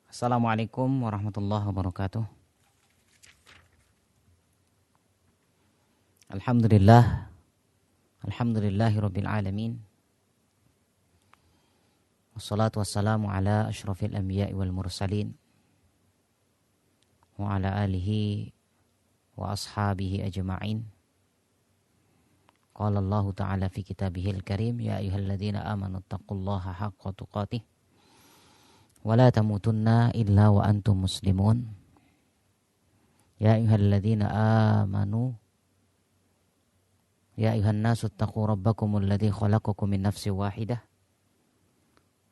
Assalamualaikum warahmatullahi wabarakatuh. Alhamdulillah, alhamdulillahirabbil alamin. Wassalatu wassalamu ala asyrafil anbiya'i wal mursalin wa ala alihi wa ashabihi ajma'in. Qala Allah ta'ala fi kitabihil karim, ya ayyuhalladzina amanu taqullaha haqqa tuqatih wa la tamutunna illa wa antum muslimun. Ya ayyuhalladzina amanu ya ayyuhan nasu taqu rabbakumul ladzi khalaqakum min nafsin wahidah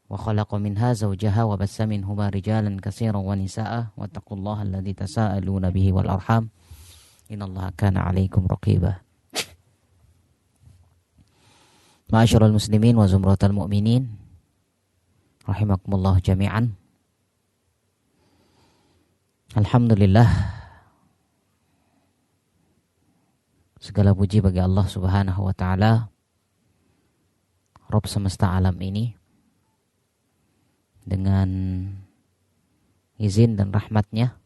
wa khalaqa minha zawjaha wa bassa minhuma rijalan katsiran wa nisaa'a wattaqullaha alladzi tasaaluna bihi wal arham innallaha kana 'alaikum raqiba. Ma'asyiral muslimin wa zumratal mu'minin rahimakumullah jami'an. Alhamdulillah, segala puji bagi Allah Subhanahu wa taala, Rabb semesta alam ini. Dengan izin dan rahmatnya,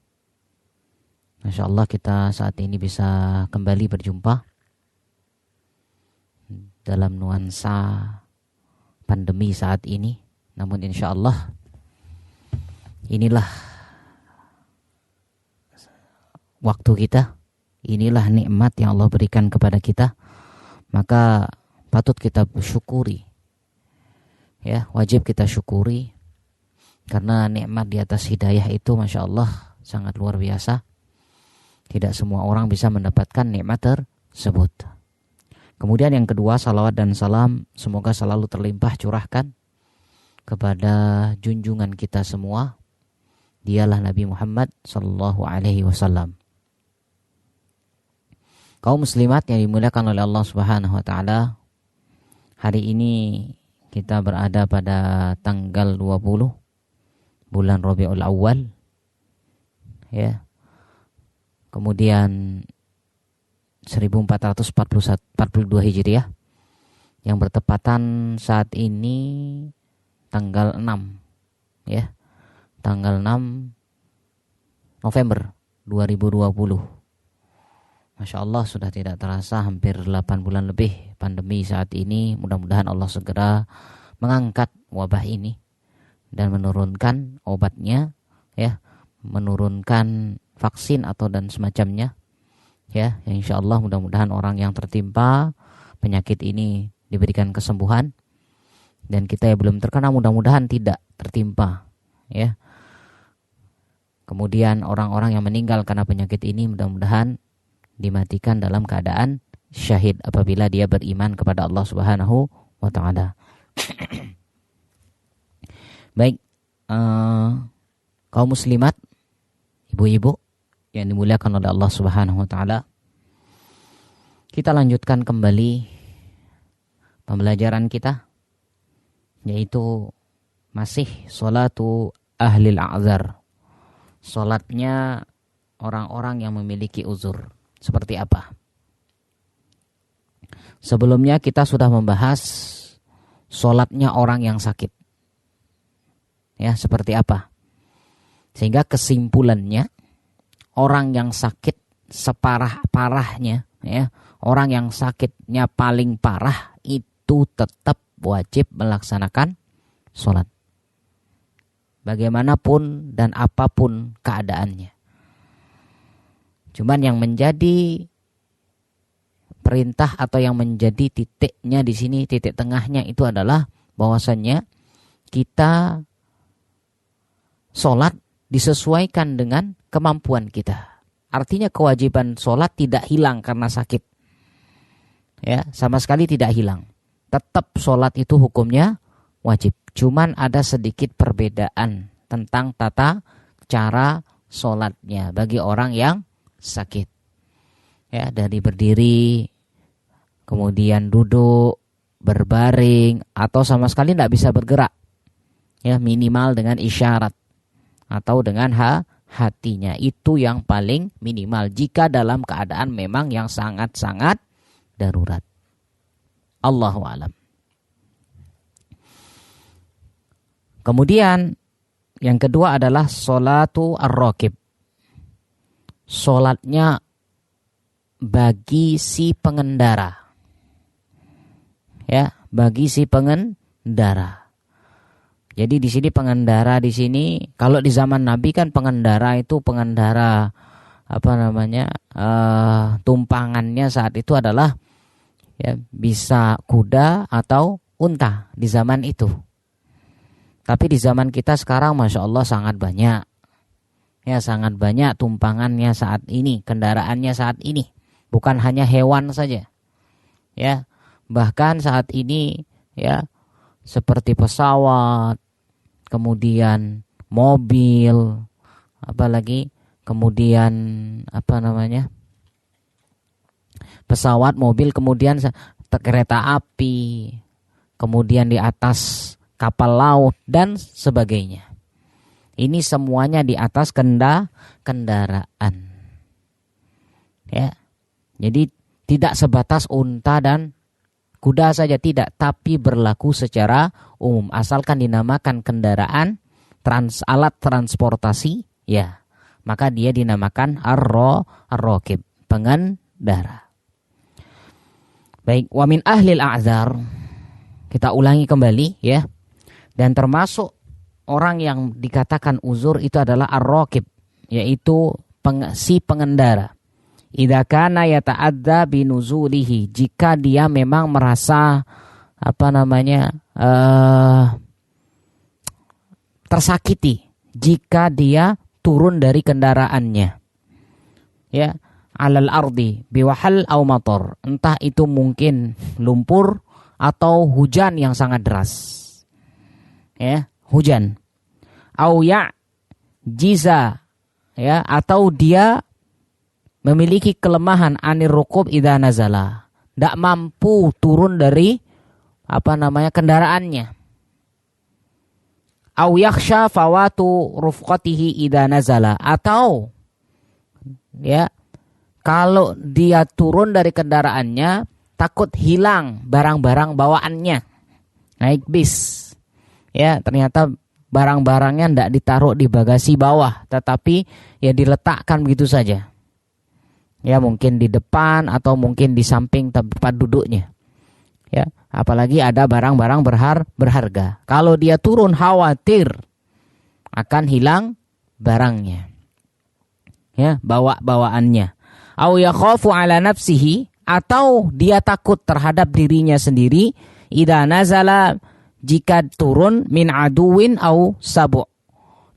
Masya Allah kita saat ini bisa kembali berjumpa dalam nuansa pandemi saat ini. Namun insya Allah inilah waktu kita, inilah nikmat yang Allah berikan kepada kita. Maka patut kita syukuri, ya, wajib kita syukuri. Karena nikmat di atas hidayah itu Masya Allah sangat luar biasa. Tidak semua orang bisa mendapatkan nikmat tersebut. Kemudian yang kedua, salawat dan salam semoga selalu terlimpah curahkan kepada junjungan kita semua. Dialah Nabi Muhammad sallallahu alaihi wasallam. Kaum muslimat yang dimuliakan oleh Allah Subhanahu wa taala, hari ini kita berada pada tanggal 20 bulan Rabiul Awal, ya. Kemudian 1442 Hijriah yang bertepatan saat ini tanggal 6, ya. Tanggal 6 November 2020. Masya Allah, sudah tidak terasa hampir 8 bulan lebih pandemi saat ini. Mudah-mudahan Allah segera mengangkat wabah ini dan menurunkan obatnya, ya, menurunkan vaksin atau dan semacamnya, ya. Insya Allah mudah-mudahan orang yang tertimpa penyakit ini diberikan kesembuhan, dan kita yang belum terkena mudah-mudahan tidak tertimpa, ya. Kemudian orang-orang yang meninggal karena penyakit ini mudah-mudahan dimatikan dalam keadaan syahid apabila dia beriman kepada Allah Subhanahu wa taala. Baik, kaum muslimat, ibu-ibu yang dimuliakan oleh Allah Subhanahu wa taala, kita lanjutkan kembali pembelajaran kita, yaitu masih sholatu ahlil a'zar, sholatnya orang-orang yang memiliki uzur. Seperti apa? Sebelumnya kita sudah membahas sholatnya orang yang sakit, ya, seperti apa? Sehingga kesimpulannya, orang yang sakit separah-parahnya, ya, orang yang sakitnya paling parah itu tetap wajib melaksanakan sholat, bagaimanapun dan apapun keadaannya. Cuman yang menjadi perintah atau yang menjadi titiknya di sini, titik tengahnya itu adalah bahwasannya kita sholat disesuaikan dengan kemampuan kita. Artinya kewajiban sholat tidak hilang karena sakit, ya, sama sekali tidak hilang. Tetap sholat itu hukumnya wajib. Cuman ada sedikit perbedaan tentang tata cara sholatnya bagi orang yang sakit, ya, dari berdiri, kemudian duduk, berbaring, atau sama sekali tidak bisa bergerak, ya, minimal dengan isyarat atau dengan hatinya. Itu yang paling minimal jika dalam keadaan memang yang sangat-sangat darurat. Allahu a'lam. Kemudian Yang kedua adalah sholatu ar-rakib. Sholatnya bagi si pengendara. Ya, bagi si pengendara. Jadi di sini pengendara di sini, kalau di zaman Nabi kan pengendara itu pengendara tumpangannya saat itu adalah ya bisa kuda atau unta di zaman itu. Tapi di zaman kita sekarang Masya Allah sangat banyak. Ya sangat banyak tumpangannya saat ini, kendaraannya saat ini. Bukan hanya hewan saja. Ya, bahkan saat ini ya seperti pesawat, kemudian mobil, apalagi kemudian pesawat, mobil, kemudian kereta api, kemudian di atas kapal laut dan sebagainya. Ini semuanya di atas kendaraan. Ya. Jadi tidak sebatas unta dan kuda saja, tidak, tapi berlaku secara umum. Asalkan dinamakan kendaraan, alat transportasi, ya, maka dia dinamakan ar-rakib, pengendara. Baik, wa min ahlil a'dzar. Kita ulangi kembali ya. Dan termasuk orang yang dikatakan uzur itu adalah ar-rakib, yaitu si pengendara. Idza kana yata'adza binuzulihi, jika dia memang merasa tersakiti jika dia turun dari kendaraannya. Ya, alal ardi biwahal au matar, entah itu mungkin lumpur atau hujan yang sangat deras. Ya, hujan. Au ya jiza, ya, atau dia memiliki kelemahan anir rukub idza nazala, tidak mampu turun dari kendaraannya. Au yakhsha fawatu rufqatihi idza nazala, atau ya kalau dia turun dari kendaraannya takut hilang barang-barang bawaannya. Naik bis, ya ternyata barang-barangnya tidak ditaruh di bagasi bawah, tetapi ya diletakkan begitu saja. Ya mungkin di depan atau mungkin di samping tempat duduknya. Ya, apalagi ada barang-barang berharga. Kalau dia turun khawatir akan hilang barangnya. Ya, bawaannya. Au yakhafu ala nafsihi, atau dia takut terhadap dirinya sendiri, idza nazala, jika turun min aduwin au sabu.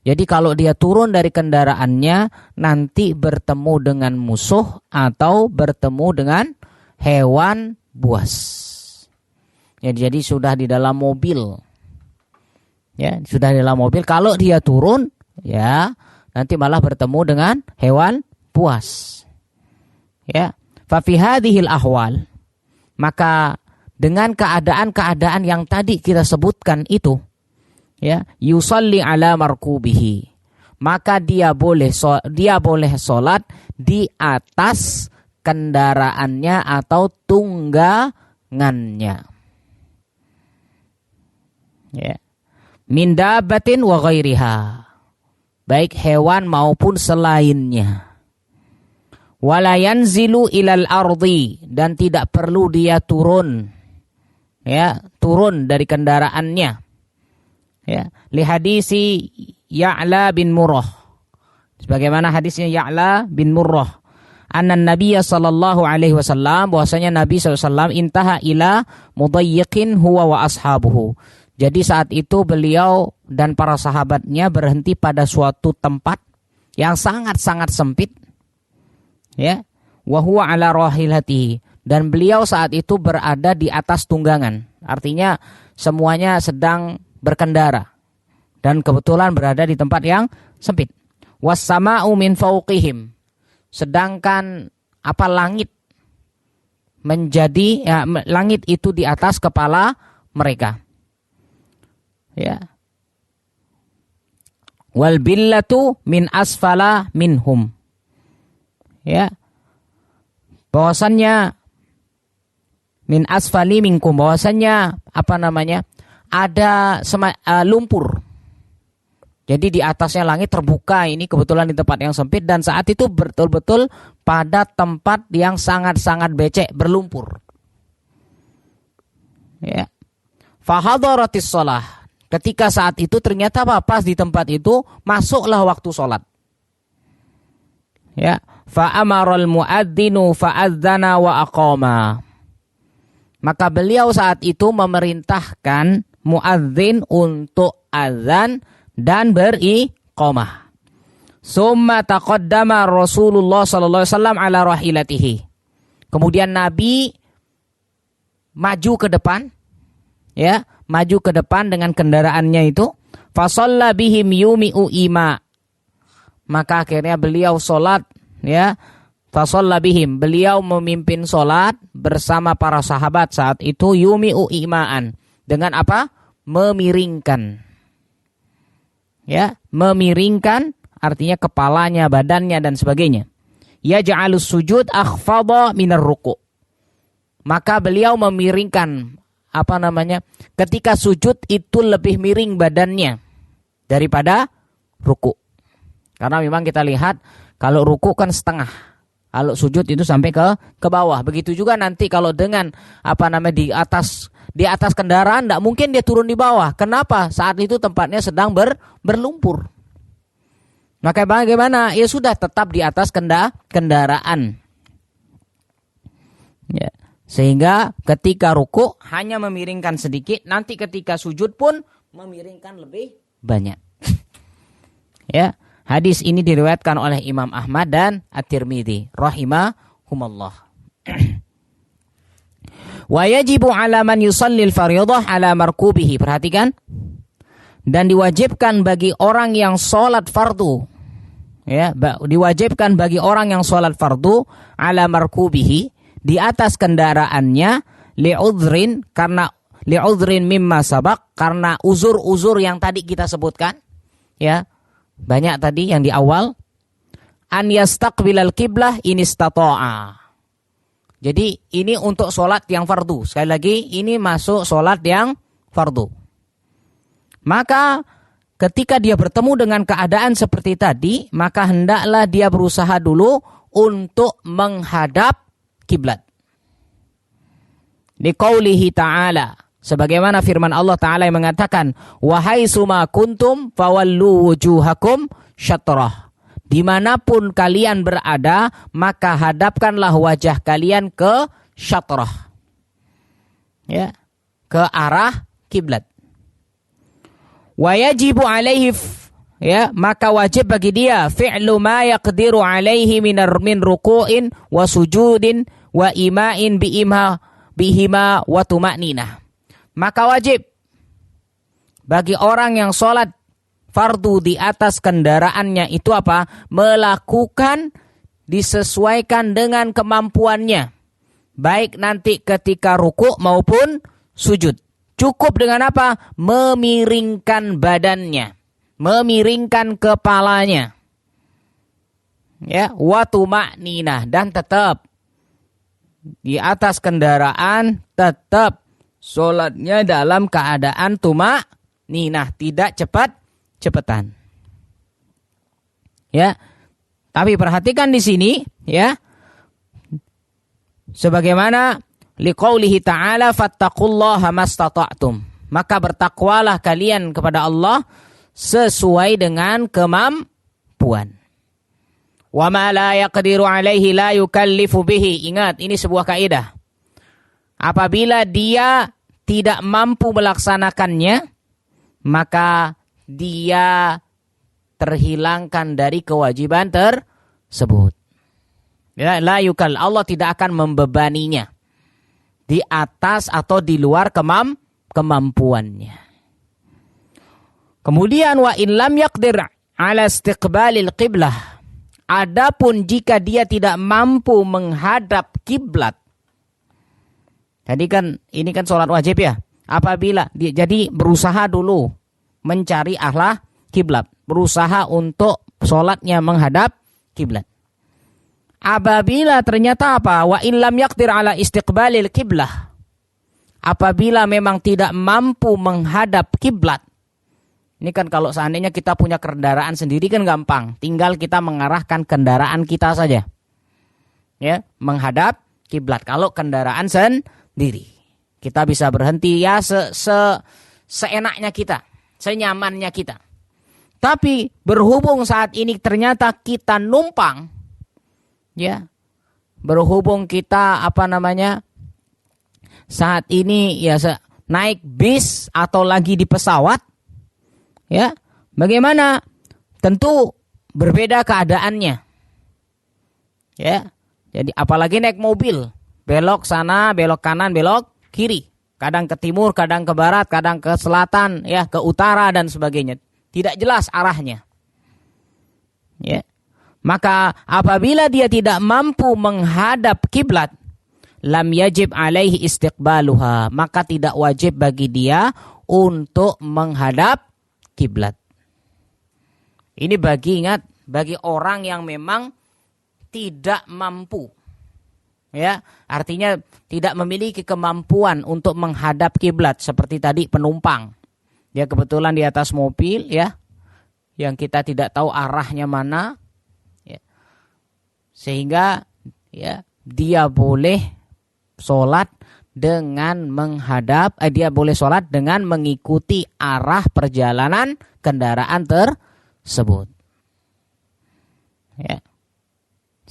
Jadi kalau dia turun dari kendaraannya nanti bertemu dengan musuh atau bertemu dengan hewan buas. Ya, jadi sudah di dalam mobil. Ya, sudah di dalam mobil, kalau dia turun ya nanti malah bertemu dengan hewan buas. Ya, fa fi hadhil ahwal, maka dengan keadaan-keadaan yang tadi kita sebutkan itu, ya, yusalli ala markubihi, maka dia boleh sholat di atas kendaraannya atau tunggangannya. Ya. Min dabbatin wa ghairiha, baik hewan maupun selainnya. Wala yanzilu ilal ardi, dan tidak perlu dia turun, ya, turun dari kendaraannya. Ya, li hadisi Ya'la bin Murrah, sebagaimana hadisnya Ya'la bin Murrah, anna Nabiyya sallallahu alaihi wasallam, bahwasanya Nabi sallallahu alaihi wasallam intaha ila mudayyiqin huwa wa ashabuhu. Jadi saat itu beliau dan para sahabatnya berhenti pada suatu tempat yang sangat-sangat sempit, ya, wa huwa ala rahilatihi, dan beliau saat itu berada di atas tunggangan. Artinya semuanya sedang berkendara dan kebetulan berada di tempat yang sempit. Was-sama'u min fawqihim, sedangkan langit menjadi, ya, langit itu di atas kepala mereka. Ya. Wal billatu min asfala minhum. Ya. Bahwasannya min asfali minkum, bahwasannya ada lumpur. Jadi di atasnya langit terbuka, ini kebetulan di tempat yang sempit, dan saat itu betul-betul pada tempat yang sangat-sangat becek, berlumpur. Ya. Fahadharatis shalah. Ketika saat itu ternyata pas di tempat itu masuklah waktu sholat. Ya, fa amaral muadzinu fa'adzana wa aqama. Maka beliau saat itu memerintahkan muadzin untuk azan dan beriqamah. Summa taqaddama Rasulullah sallallahu alaihi wasallam ala rahilatihi. Kemudian Nabi maju ke depan, ya, maju ke depan dengan kendaraannya itu. Fa shalla bihim yumi'u ima. Maka akhirnya beliau sholat, ya, fa shalla bihim, beliau memimpin sholat bersama para sahabat saat itu, yumi'u ima'an, dengan apa? Memiringkan. Ya, memiringkan artinya kepalanya, badannya dan sebagainya. Yaj'alus sujud akhfadha minar ruku'. Maka beliau memiringkan ketika sujud itu lebih miring badannya daripada ruku'. Karena memang kita lihat kalau ruku' kan setengah. Kalau sujud itu sampai ke bawah. Begitu juga nanti kalau dengan di atas kendaraan, tidak mungkin dia turun di bawah. Kenapa? Saat itu tempatnya sedang berlumpur. Maka bagaimana? Ya sudah, tetap di atas kendaraan. Ya. Sehingga ketika ruku hanya memiringkan sedikit, nanti ketika sujud pun memiringkan lebih banyak. Ya, hadis ini diriwayatkan oleh Imam Ahmad dan At-Tirmidzi rahimahumallah. Wa yajibu 'ala man yusallil fardhah 'ala markubihi. Perhatikan. Dan diwajibkan bagi orang yang sholat fardu, ya, diwajibkan bagi orang yang sholat fardu 'ala markubihi, di atas kendaraannya, li'udhrin, karena li'udhrin mimma sabaq, karena uzur-uzur yang tadi kita sebutkan, ya, banyak tadi yang di awal. An yastaqbilal qiblah in istata'a. Jadi ini untuk sholat yang fardu. Sekali lagi, ini masuk sholat yang fardu. Maka ketika dia bertemu dengan keadaan seperti tadi, maka hendaklah dia berusaha dulu untuk menghadap kiblat. Liqaulihi ta'ala, sebagaimana firman Allah Ta'ala yang mengatakan, wahai suma kuntum fawallu wujuhakum syatrah. Dimanapun kalian berada, maka hadapkanlah wajah kalian ke syatrah, ya, ke arah kiblat. Wa yajibu alaihi, ya, maka wajib bagi dia fi'lu ma yaqdiru alaihi min ruku'in wa sujudin wa ima'in bihima wa tuma'ninah. Maka wajib bagi orang yang sholat fardu di atas kendaraannya itu apa? Melakukan disesuaikan dengan kemampuannya. Baik nanti ketika ruku maupun sujud. Cukup dengan apa? Memiringkan badannya. Memiringkan kepalanya. Ya, wa tuma'ninah, dan tetap di atas kendaraan, tetap sholatnya dalam keadaan tuma'ninah, tidak cepat-cepatan. Ya. Tapi perhatikan di sini, ya. Sebagaimana liqaulihi ta'ala fattaqullaha mastata'tum. Maka bertakwalah kalian kepada Allah sesuai dengan kemampuan. Wa ma la yaqdiru alaihi la yukallifu bihi. Ingat, ini sebuah kaidah. Apabila dia tidak mampu melaksanakannya, maka dia terhilangkan dari kewajiban tersebut. La yukal, Allah tidak akan membebaninya di atas atau di luar kemampuannya. Kemudian wa in lam yaqdir ala istiqbalil qiblah. Adapun jika dia tidak mampu menghadap kiblat. Jadi kan ini kan sholat wajib ya. Apabila dia jadi berusaha dulu mencari arah kiblat, berusaha untuk sholatnya menghadap kiblat. Apabila ternyata apa? Wa in lam yaqdir ala istiqbalil qiblah. Apabila memang tidak mampu menghadap kiblat, Ini kan kalau seandainya kita punya kendaraan sendiri kan gampang. Tinggal kita mengarahkan kendaraan kita saja. Ya, menghadap kiblat. Kalau kendaraan sendiri, kita bisa berhenti ya seenaknya kita, senyamannya kita. Tapi berhubung saat ini ternyata kita numpang, ya, berhubung kita saat ini ya naik bis atau lagi di pesawat, ya, bagaimana? Tentu berbeda keadaannya, ya. Jadi apalagi naik mobil, belok sana, belok kanan, belok kiri, kadang ke timur, kadang ke barat, kadang ke selatan, ya, ke utara dan sebagainya. Tidak jelas arahnya. Ya. Maka apabila dia tidak mampu menghadap kiblat, lam yajib alaihi istiqbaluha, maka tidak wajib bagi dia untuk menghadap kiblat. Ini bagi orang yang memang tidak mampu. Ya, artinya tidak memiliki kemampuan untuk menghadap kiblat seperti tadi penumpang. Ya, kebetulan di atas mobil, ya, yang kita tidak tahu arahnya mana, ya. Sehingga ya dia boleh sholat dengan dia boleh sholat dengan mengikuti arah perjalanan kendaraan tersebut. Ya.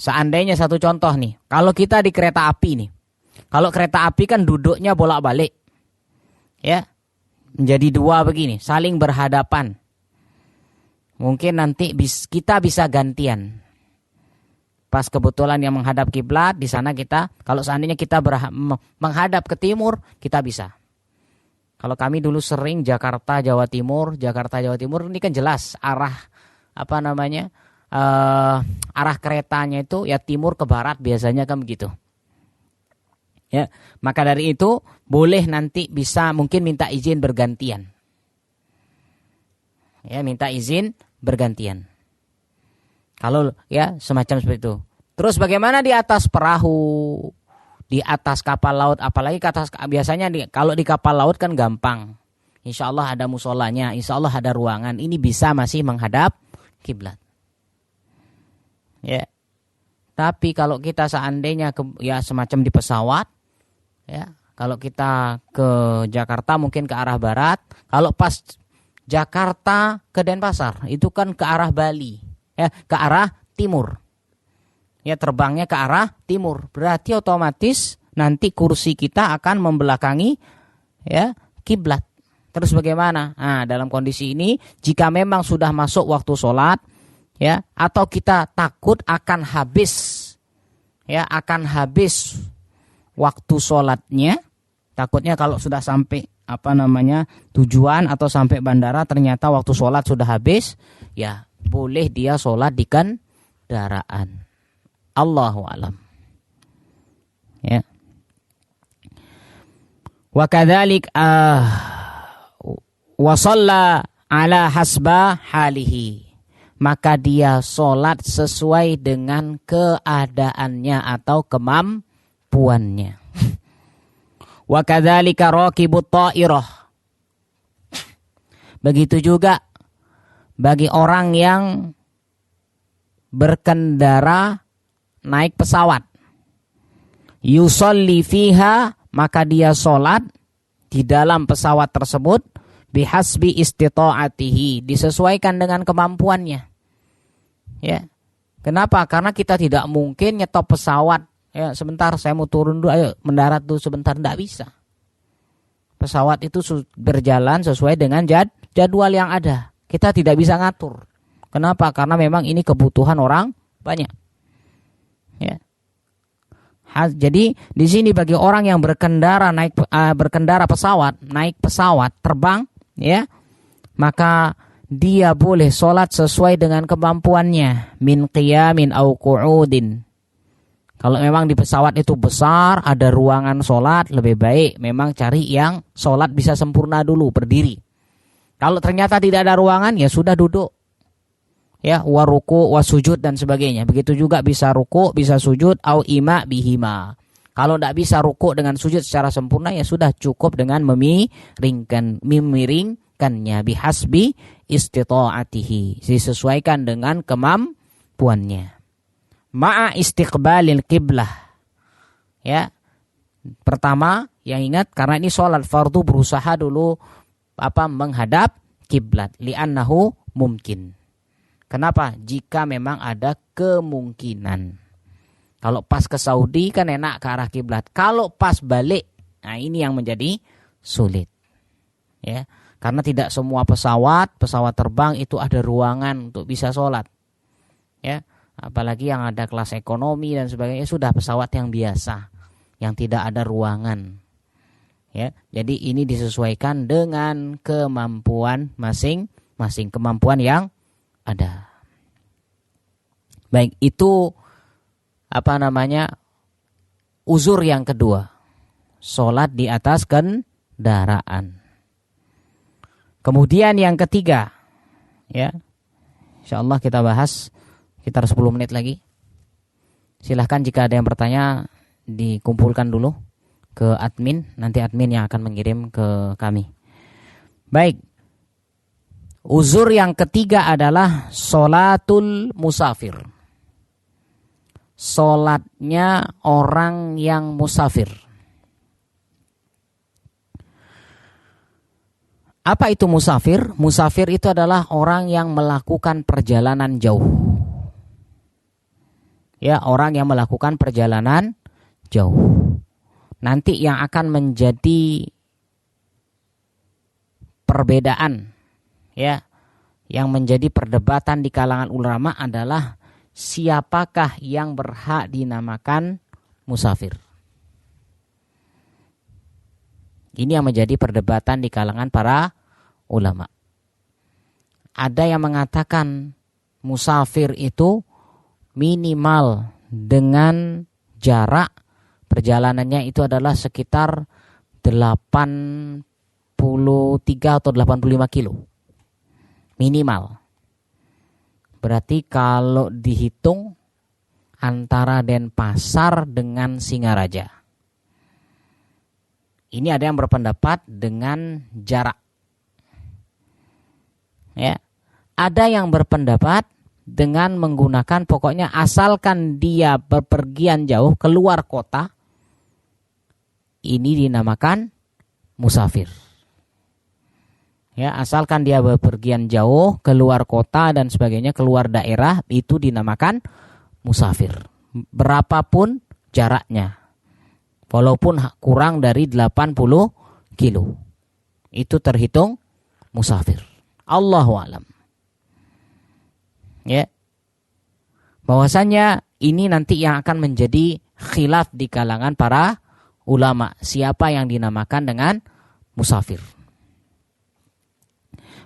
Seandainya satu contoh nih, kalau kita di kereta api nih, kalau kereta api kan duduknya bolak-balik, ya, menjadi dua begini, saling berhadapan. Mungkin nanti kita bisa gantian. Pas kebetulan yang menghadap kiblat di sana kita, kalau seandainya kita menghadap ke timur, kita bisa. Kalau kami dulu sering Jakarta Jawa Timur ini kan jelas arah arah keretanya itu ya timur ke barat biasanya kan begitu. Ya, maka dari itu boleh nanti bisa mungkin minta izin bergantian. Ya, minta izin bergantian. Kalau ya semacam seperti itu. Terus bagaimana di atas perahu, di atas kapal laut, apalagi biasanya kalau di kapal laut kan gampang. Insya Allah ada musolanya, insya Allah ada ruangan. Ini bisa masih menghadap kiblat. Ya, tapi kalau kita seandainya ya semacam di pesawat, ya, kalau kita ke Jakarta mungkin ke arah barat, kalau pas Jakarta ke Denpasar itu kan ke arah Bali, ya, ke arah timur, ya, terbangnya ke arah timur, berarti otomatis nanti kursi kita akan membelakangi ya kiblat. Terus bagaimana? Nah, dalam kondisi ini jika memang sudah masuk waktu sholat, ya, atau kita takut akan habis waktu sholatnya, takutnya kalau sudah sampai tujuan atau sampai bandara ternyata waktu sholat sudah habis, ya boleh dia sholat di kendaraan. Allahu a'lam. Ya. Wa kadzalik wa shalla ala hasba halihi, maka dia sholat sesuai dengan keadaannya atau kemampuannya. Wa kadzalika raqibut ta'irah. Begitu juga bagi orang yang berkendara naik pesawat. Yusolli fiha, maka dia sholat di dalam pesawat tersebut bihasbi istita'atihi, disesuaikan dengan kemampuannya. Ya. Kenapa? Karena kita tidak mungkin nyetop pesawat. Ya, sebentar saya mau turun dulu, ayo mendarat dulu sebentar, tidak bisa. Pesawat itu berjalan sesuai dengan jadwal yang ada. Kita tidak bisa ngatur. Kenapa? Karena memang ini kebutuhan orang banyak. Ya. Jadi di sini bagi orang yang berkendara naik pesawat terbang, ya, maka dia boleh sholat sesuai dengan kemampuannya, min qiyamin au qu'udin. Kalau memang di pesawat itu besar, ada ruangan sholat, lebih baik memang cari yang sholat bisa sempurna dulu, berdiri. Kalau ternyata tidak ada ruangan, ya sudah duduk. Ya, wa ruku, wa sujud dan sebagainya. Begitu juga bisa ruku, bisa sujud, au ima bihima. Kalau tidak bisa ruku dengan sujud secara sempurna, ya sudah cukup dengan memiringkannya bihasbi istita'atihi, disesuaikan dengan kemampuannya. Ma'a istiqbalil qiblah. Ya. Pertama, yang ingat karena ini sholat fardu berusaha dulu menghadap kiblat, li'annahu mungkin. Kenapa? Jika memang ada kemungkinan. Kalau pas ke Saudi kan enak ke arah kiblat. Kalau pas balik, nah ini yang menjadi sulit. Ya, karena tidak semua pesawat terbang itu ada ruangan untuk bisa sholat. Ya, apalagi yang ada kelas ekonomi dan sebagainya, sudah pesawat yang biasa, yang tidak ada ruangan. Ya, jadi ini disesuaikan dengan kemampuan masing-masing, kemampuan yang ada. Baik, itu uzur yang kedua, sholat di atas kendaraan. Kemudian yang ketiga, ya, insyaallah kita bahas sekitar 10 menit lagi. Silahkan jika ada yang bertanya dikumpulkan dulu ke admin, nanti admin yang akan mengirim ke kami. Baik. Uzur yang ketiga adalah sholatul musafir. Sholatnya orang yang musafir. Apa itu musafir? Musafir itu adalah orang yang melakukan perjalanan jauh. Ya, orang yang melakukan perjalanan jauh. Nanti yang akan menjadi perbedaan, ya, yang menjadi perdebatan di kalangan ulama adalah siapakah yang berhak dinamakan musafir. Ini yang menjadi perdebatan di kalangan para ulama. Ada yang mengatakan musafir itu minimal dengan jarak perjalanannya itu adalah sekitar 83 atau 85 kilo. Minimal. Berarti kalau dihitung antara Denpasar dengan Singaraja. Ini ada yang berpendapat dengan jarak. Ya. Ada yang berpendapat dengan menggunakan pokoknya asalkan dia bepergian jauh keluar kota, ini dinamakan musafir. Ya, asalkan dia bepergian jauh keluar kota dan sebagainya, keluar daerah, itu dinamakan musafir. Berapapun jaraknya. Walaupun kurang dari 80 kilo. Itu terhitung musafir. Allahu a'lam. Ya. Bahwasanya ini nanti yang akan menjadi khilaf di kalangan para ulama. Siapa yang dinamakan dengan musafir.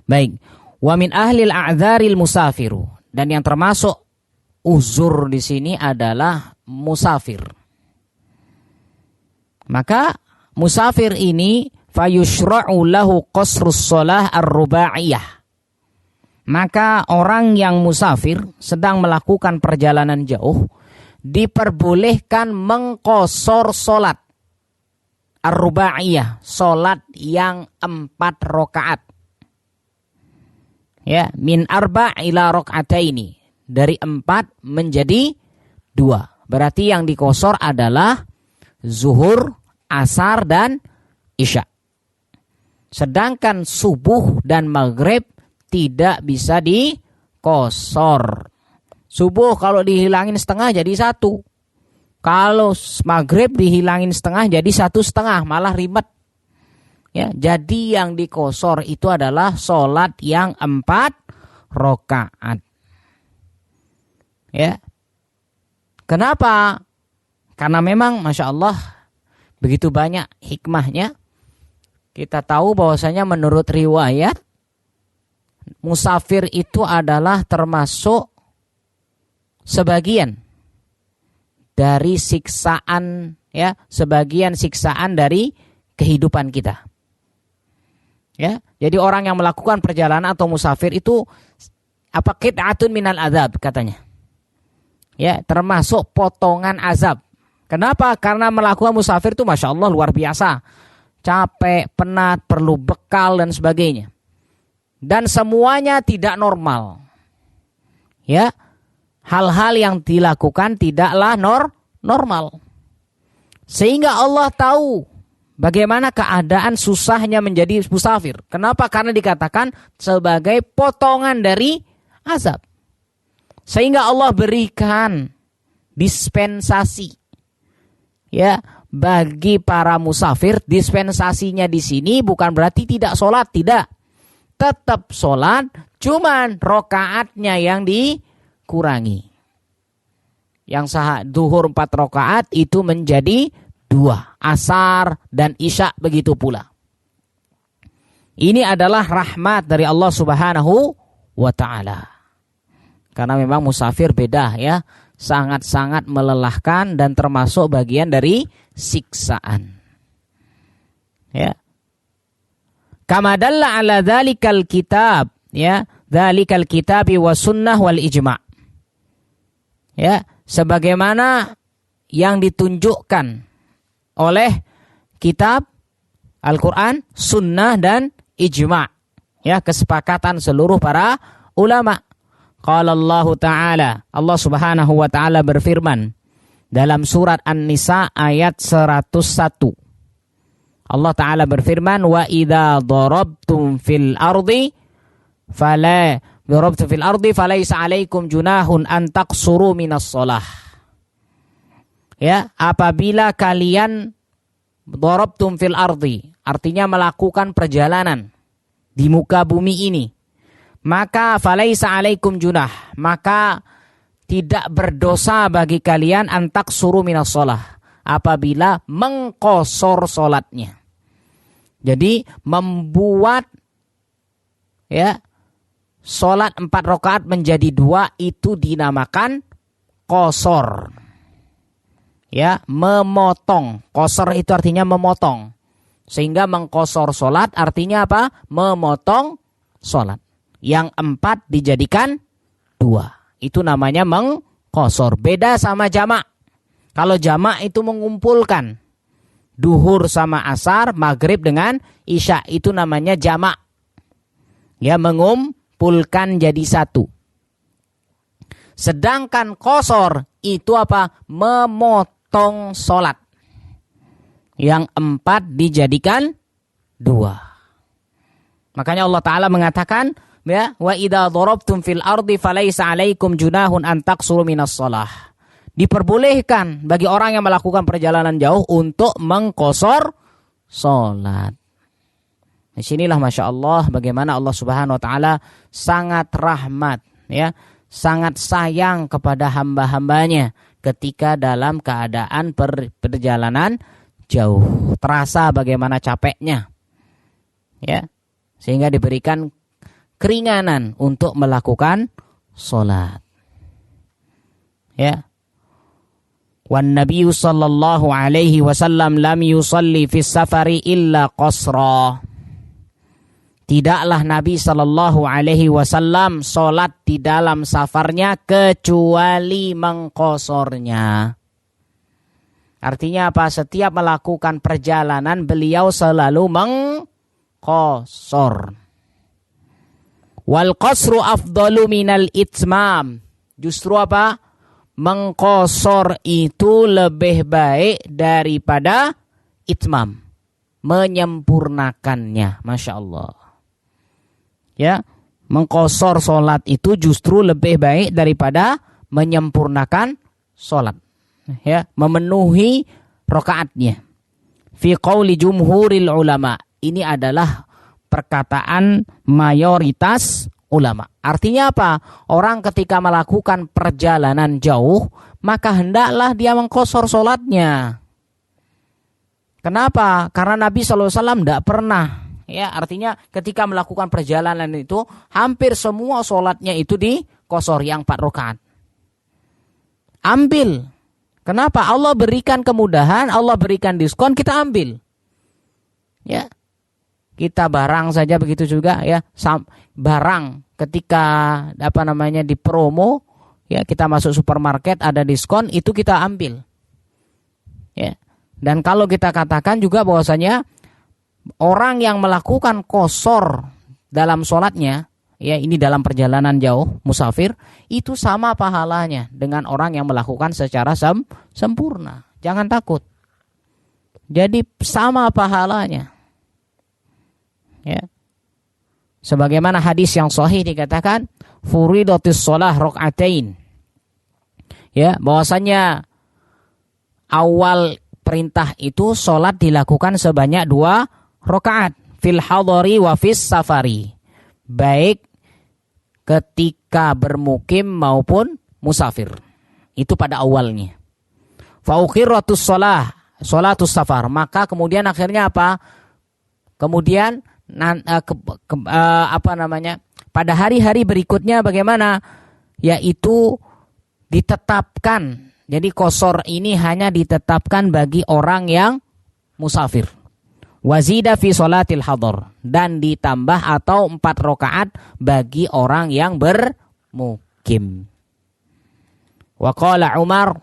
Baik. Wa min ahlil a'dzaril musafiru. Dan yang termasuk uzur di sini adalah musafir. Maka musafir ini fayushra'u lahu qasrus shalah ar-ruba'iyah. Maka orang yang musafir sedang melakukan perjalanan jauh diperbolehkan mengqosor salat ar-ruba'iyah, salat yang 4 rakaat. Ya, min arba' ila raka'ataini, dari 4 menjadi 2. Berarti yang dikosor adalah zuhur, asar, dan isya. Sedangkan subuh dan maghrib tidak bisa dikosor. Subuh kalau dihilangin setengah jadi 1. Kalau maghrib dihilangin setengah jadi 1,5, malah ribet. Ya, jadi yang dikosor itu adalah sholat yang 4 rakaat. Ya. Kenapa? Karena memang Masya Allah begitu banyak hikmahnya. Kita tahu bahwasanya menurut riwayat musafir itu adalah termasuk sebagian dari siksaan, ya, sebagian siksaan dari kehidupan kita. Ya, jadi orang yang melakukan perjalanan atau musafir itu qit'atun minal azab katanya. Ya, termasuk potongan azab. Kenapa? Karena melakukan musafir itu Masya Allah luar biasa. Capek, penat, perlu bekal dan sebagainya. dan semuanya tidak normal. Ya, hal-hal yang dilakukan tidaklah normal. Sehingga Allah tahu bagaimana keadaan susahnya menjadi musafir. Kenapa? Karena dikatakan sebagai potongan dari azab. Sehingga Allah berikan dispensasi. Ya, bagi para musafir, dispensasinya di sini bukan berarti tidak sholat, tidak. Tetap sholat, cuman rokaatnya yang dikurangi. Yang duhur 4 rakaat itu menjadi 2, asar dan isya begitu pula. Ini adalah rahmat dari Allah Subhanahu wa ta'ala. Karena memang musafir beda ya, sangat-sangat melelahkan dan termasuk bagian dari siksaan. Ya. Kama dalla ala dzalikal kitab, ya, dzalikal kitabi was sunnah wal ijma'. Ya, sebagaimana yang ditunjukkan oleh kitab Al-Quran, sunnah dan ijma'. Ya, kesepakatan seluruh para ulama. Qala Allah Ta'ala, Allah Subhanahu wa Ta'ala berfirman dalam surat An-Nisa ayat 101. Allah Ta'ala berfirman, wa idza darabtum fil ardi falaysa 'alaikum junahun an taqsuru minas shalah. Ya, apabila kalian darabtum fil ardi, artinya melakukan perjalanan di muka bumi ini, maka falaysa 'alaikum junah, maka tidak berdosa bagi kalian an taqsuru minas shalah, apabila mengqosor salatnya. Jadi membuat ya salat 4 rakaat menjadi 2 itu dinamakan qosor. Ya, memotong. Qosor itu artinya memotong. Sehingga mengqosor salat artinya apa? Memotong salat. Yang 4 dijadikan 2. Itu namanya mengqosor. Beda sama jamak. Kalau jamak itu mengumpulkan duhur sama asar, maghrib dengan isya, itu namanya jamak. Ya, mengumpulkan jadi satu. Sedangkan qosor itu apa? Memotong sholat. Yang 4 dijadikan 2. Makanya Allah Ta'ala mengatakan, ya, wa idza darabtum fil ardi falaysa 'alaikum junahun an taqsuru minas shalah. Diperbolehkan bagi orang yang melakukan perjalanan jauh untuk mengqosor salat. Di sinilah Masya Allah bagaimana Allah Subhanahu wa Ta'ala sangat rahmat, ya, sangat sayang kepada hamba-hambanya ketika dalam keadaan perjalanan jauh. Terasa bagaimana capeknya, ya, sehingga diberikan keringanan untuk melakukan sholat. Ya. Wan Nabi sallallahu alaihi wasallam lam yusalli fis safari illa qasra. Tidaklah Nabi sallallahu alaihi wasallam salat di dalam safarnya kecuali mengqasornya. Artinya apa? Setiap melakukan perjalanan beliau selalu mengqasor. Wal qasru afdalu minal itmam. Justru apa? Mengqasor itu lebih baik daripada itmam, menyempurnakannya. Masya Allah. Ya, mengqasor sholat itu justru lebih baik daripada menyempurnakan sholat. Ya, memenuhi rakaatnya. Fi qauli jumhuril ulama. Ini adalah perkataan mayoritas ulama. Artinya apa? Orang ketika melakukan perjalanan jauh, maka hendaklah dia mengqasor sholatnya. Kenapa? Karena Nabi SAW tidak pernah. Ya, artinya ketika melakukan perjalanan itu, hampir semua sholatnya itu diqasor yang 4 rakaat. Ambil. Kenapa? Allah berikan kemudahan, Allah berikan diskon, kita ambil. Ya. Kita barang saja begitu juga ya. Barang ketika di promo, ya, kita masuk supermarket ada diskon, itu kita ambil. Ya. Dan kalau kita katakan juga bahwasanya orang yang melakukan qasor dalam sholatnya, ya ini dalam perjalanan jauh, musafir, itu sama pahalanya dengan orang yang melakukan secara sempurna. Jangan takut. Jadi sama pahalanya. Ya. Sebagaimana hadis yang sahih dikatakan, furidatis shalah rakaatain. Ya, bahwasanya awal perintah itu sholat dilakukan sebanyak 2 rakaat fil hadari wa fis safari. Baik ketika bermukim maupun musafir. Itu pada awalnya. Fa ukhiratus shalah, sholatus safar. Maka kemudian akhirnya apa? Kemudian pada hari-hari berikutnya bagaimana? Yaitu ditetapkan. Jadi qasar ini hanya ditetapkan bagi orang yang musafir. Wazida fi sholatil hadar, dan ditambah atau 4 rakaat bagi orang yang bermukim. Wa qala Umar,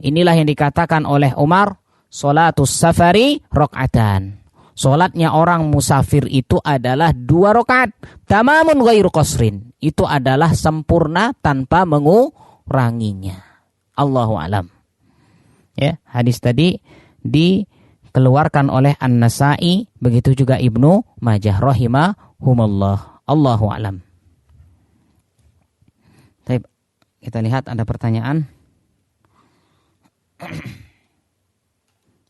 inilah yang dikatakan oleh Umar, sholatus safari rakaatan. Sholatnya orang musafir itu adalah 2 rakaat. Tamamun ghairu qasrin. Itu adalah sempurna tanpa menguranginya. Allahu alam. Ya, hadis tadi dikeluarkan oleh An-Nasa'i, begitu juga Ibnu Majah rahimahumullah. Allahu alam. Baik, kita lihat ada pertanyaan.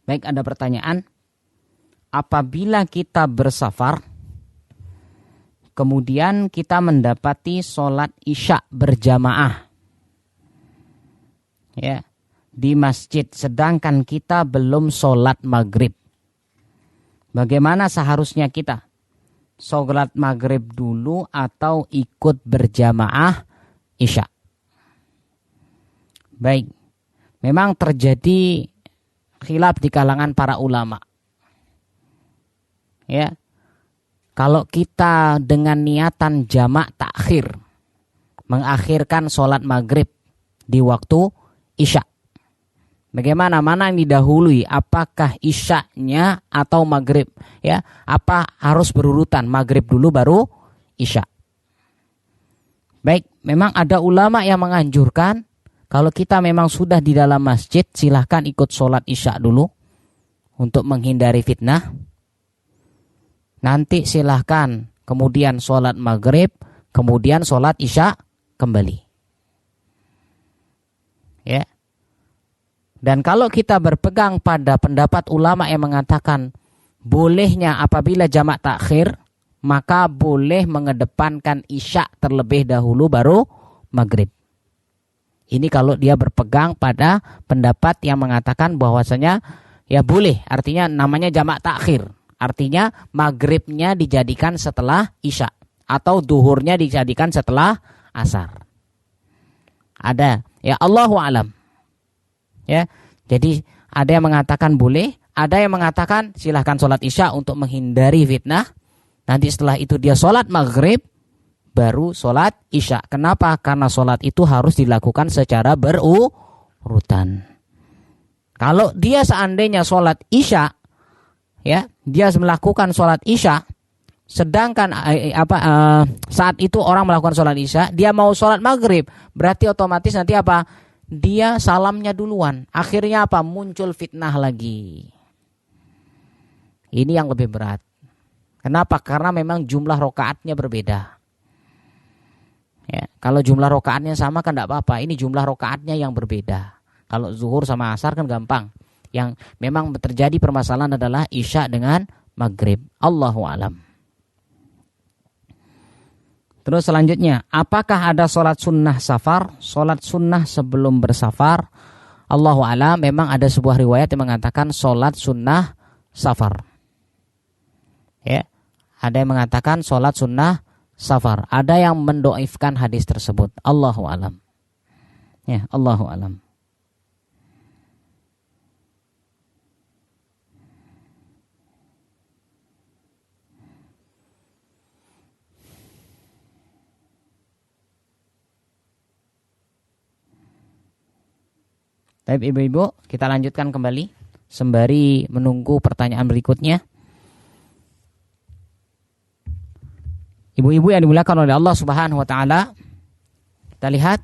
Baik, ada pertanyaan. Apabila kita bersafar, kemudian kita mendapati sholat isya berjamaah, ya, di masjid, sedangkan kita belum sholat maghrib. Bagaimana seharusnya kita? Sholat maghrib dulu atau ikut berjamaah isya? Baik, memang terjadi khilaf di kalangan para ulama. Ya, kalau kita dengan niatan jamak takhir, mengakhirkan sholat maghrib di waktu isya, bagaimana, mana yang didahului? Apakah isyanya atau maghrib? Ya, apa harus berurutan? Maghrib dulu baru isya. Baik, memang ada ulama yang menganjurkan kalau kita memang sudah di dalam masjid, silahkan ikut sholat isya dulu untuk menghindari fitnah. Nanti silahkan kemudian sholat maghrib, kemudian sholat isya kembali. Ya. Dan kalau kita berpegang pada pendapat ulama yang mengatakan bolehnya apabila jamak takhir, maka boleh mengedepankan isya terlebih dahulu baru maghrib. Ini kalau dia berpegang pada pendapat yang mengatakan bahwasanya ya boleh, artinya namanya jamak takhir. Artinya maghribnya dijadikan setelah isya atau duhurnya dijadikan setelah asar. Ada, ya Allahu alam. Ya, jadi ada yang mengatakan boleh, ada yang mengatakan silahkan sholat isya untuk menghindari fitnah. Nanti setelah itu dia sholat maghrib, baru sholat isya. Kenapa? Karena sholat itu harus dilakukan secara berurutan. Kalau dia seandainya sholat isya, ya, dia melakukan sholat isya, sedangkan saat itu orang melakukan sholat isya, dia mau sholat maghrib, berarti otomatis nanti apa? Dia salamnya duluan. Akhirnya apa? Muncul fitnah lagi. Ini yang lebih berat. Kenapa? Karena memang jumlah rokaatnya berbeda. Ya, kalau jumlah rokaatnya sama kan tidak apa-apa. Ini jumlah rokaatnya yang berbeda. Kalau zuhur sama asar kan gampang. Yang memang terjadi permasalahan adalah isya dengan maghrib. Allahu alam. Terus selanjutnya, apakah ada sholat sunnah safar? Sholat sunnah sebelum bersafar? Allahu alam, memang ada sebuah riwayat yang mengatakan sholat sunnah safar. Ya, ada yang mengatakan sholat sunnah safar. Ada yang mendoifkan hadis tersebut. Allahu alam. Ya, Allahu alam. Baik ibu-ibu, kita lanjutkan kembali sembari menunggu pertanyaan berikutnya. Ibu-ibu yang dimuliakan oleh Allah Subhanahu wa taala, kita lihat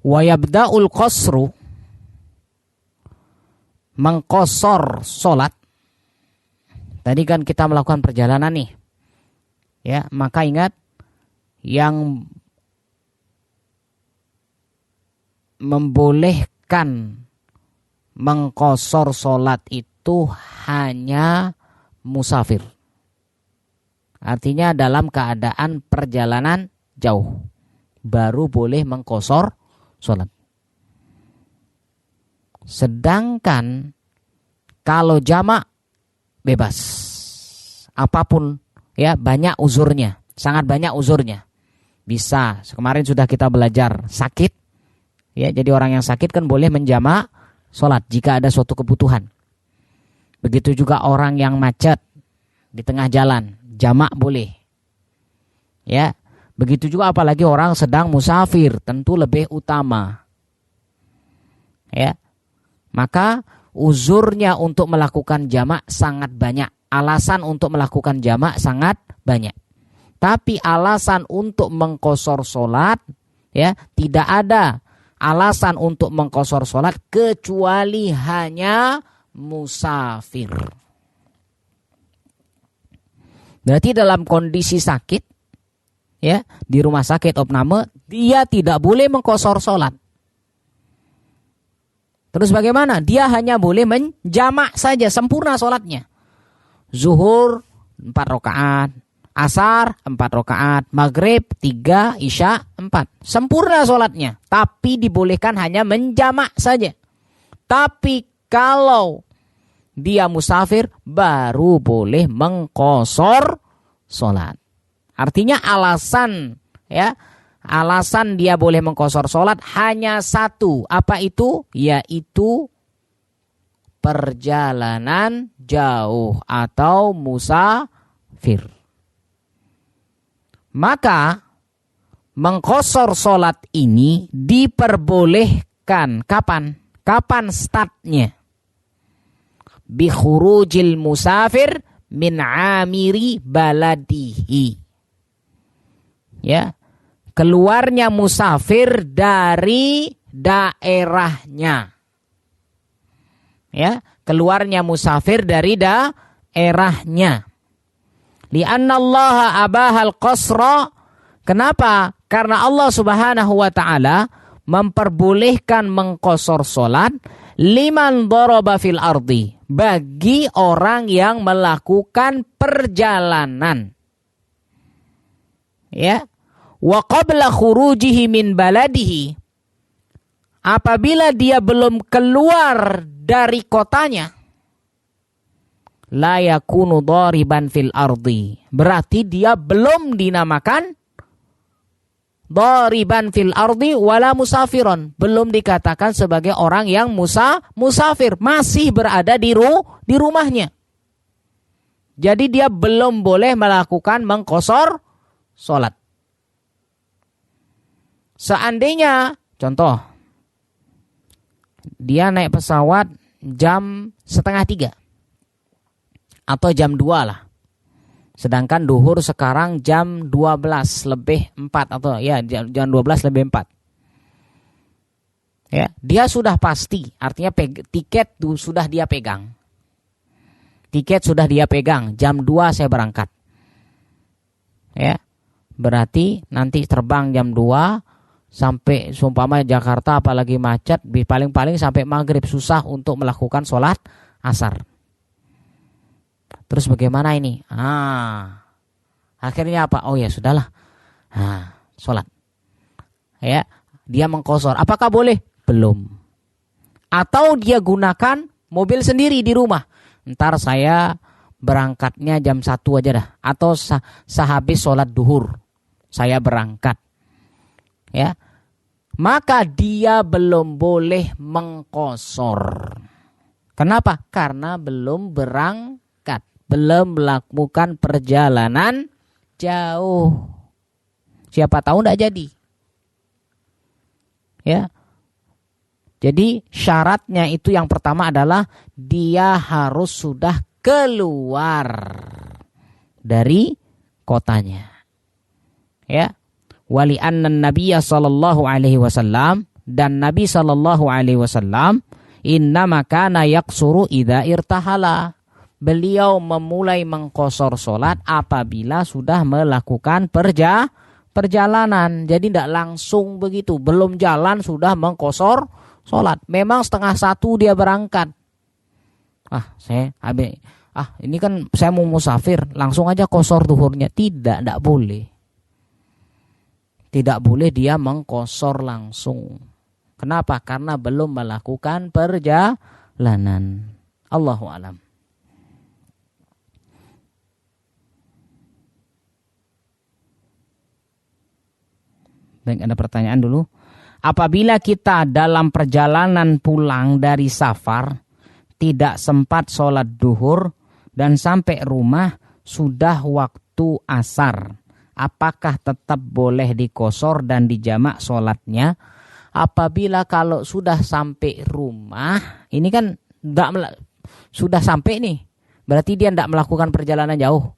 wa yabda'ul qasru, mengqasar salat. Tadi kan kita melakukan perjalanan nih. Ya, maka ingat yang membolehkan mengqasar salat itu hanya musafir. Artinya dalam keadaan perjalanan jauh baru boleh mengqasar salat. Sedangkan kalau jamak bebas. Apapun ya, banyak uzurnya, sangat banyak uzurnya. Bisa, kemarin sudah kita belajar sakit. Ya, jadi orang yang sakit kan boleh menjamak salat jika ada suatu kebutuhan. Begitu juga orang yang macet di tengah jalan, jamak boleh. Ya, begitu juga apalagi orang sedang musafir, tentu lebih utama. Ya. Maka uzurnya untuk melakukan jamak sangat banyak. Alasan untuk melakukan jamak sangat banyak. Tapi alasan untuk mengqasar salat, ya, tidak ada alasan untuk mengqasar salat kecuali hanya musafir. Berarti dalam kondisi sakit, ya, di rumah sakit opname, dia tidak boleh mengqasar salat. Terus bagaimana? Dia hanya boleh menjamak saja, sempurna salatnya. Zuhur 4 rakaat, asar 4 rakaat, maghrib 3, isya 4. Sempurna salatnya, tapi dibolehkan hanya menjamak saja. Tapi kalau dia musafir baru boleh mengqasar salat. Artinya alasan, ya, alasan dia boleh mengqasar salat hanya satu. Apa itu? Yaitu perjalanan jauh atau musafir. Maka mengqasar salat ini diperbolehkan kapan? Kapan startnya? Bi khurujil musafir min amiri baladihi. Ya, keluarnya musafir dari daerahnya. Ya, keluarnya musafir dari daerahnya. Li'anna Allah abahal qasra. Kenapa? Karena Allah Subhanahu wa taala memperbolehkan mengqasar salat liman daraba fil ardi, bagi orang yang melakukan perjalanan. Ya. Wa qabla khurujihi min baladihi, apabila dia belum keluar dari kotanya, la yakunu dariban fil ardi, berarti dia belum dinamakan dariban fil ardi wala musafiron, belum dikatakan sebagai orang yang musafir, masih berada di rumahnya. Jadi dia belum boleh melakukan mengqasar salat. Seandainya, contoh, dia naik pesawat jam 2:30 atau jam 2 lah. Sedangkan duhur sekarang jam 12:04 atau ya jam 12:04. Ya, dia sudah pasti, artinya tiket sudah dia pegang. Tiket sudah dia pegang, jam 2 saya berangkat. Ya. Berarti nanti terbang jam 2 sampai seumpama Jakarta apalagi macet, paling-paling sampai maghrib, susah untuk melakukan sholat asar. Terus bagaimana ini? Akhirnya apa? Oh ya sudahlah, sholat. Ya, dia mengqasar. Apakah boleh? Belum. Atau dia gunakan mobil sendiri di rumah. Ntar saya berangkatnya jam 1 aja dah. Atau sehabis sholat duhur saya berangkat. Ya, maka dia belum boleh mengqasar. Kenapa? Karena belum berangkat, belum melakukan perjalanan jauh. Siapa tahu tidak jadi. Ya, jadi syaratnya itu yang pertama adalah dia harus sudah keluar dari kotanya. Ya. Wali anna nabiyya sallallahu alaihi wasallam, dan Nabi sallallahu alaihi wasallam innama kana yaqsuru idza irtahala. Beliau memulai mengqosor salat apabila sudah melakukan perjalanan. Jadi tidak langsung begitu, belum jalan sudah mengqosor salat. Memang 12:30 dia berangkat. Ini kan saya mau musafir, langsung aja qosor zuhurnya. Tidak boleh. Tidak boleh dia mengqosor langsung. Kenapa? Karena belum melakukan perjalanan. Allahu a'lam. Baik, ada pertanyaan dulu. Apabila kita dalam perjalanan pulang dari safar tidak sempat sholat duhur dan sampai rumah sudah waktu asar, apakah tetap boleh dikosor dan dijamak sholatnya? Apabila kalau sudah sampai rumah, ini kan sudah sampai nih, berarti dia tidak melakukan perjalanan jauh,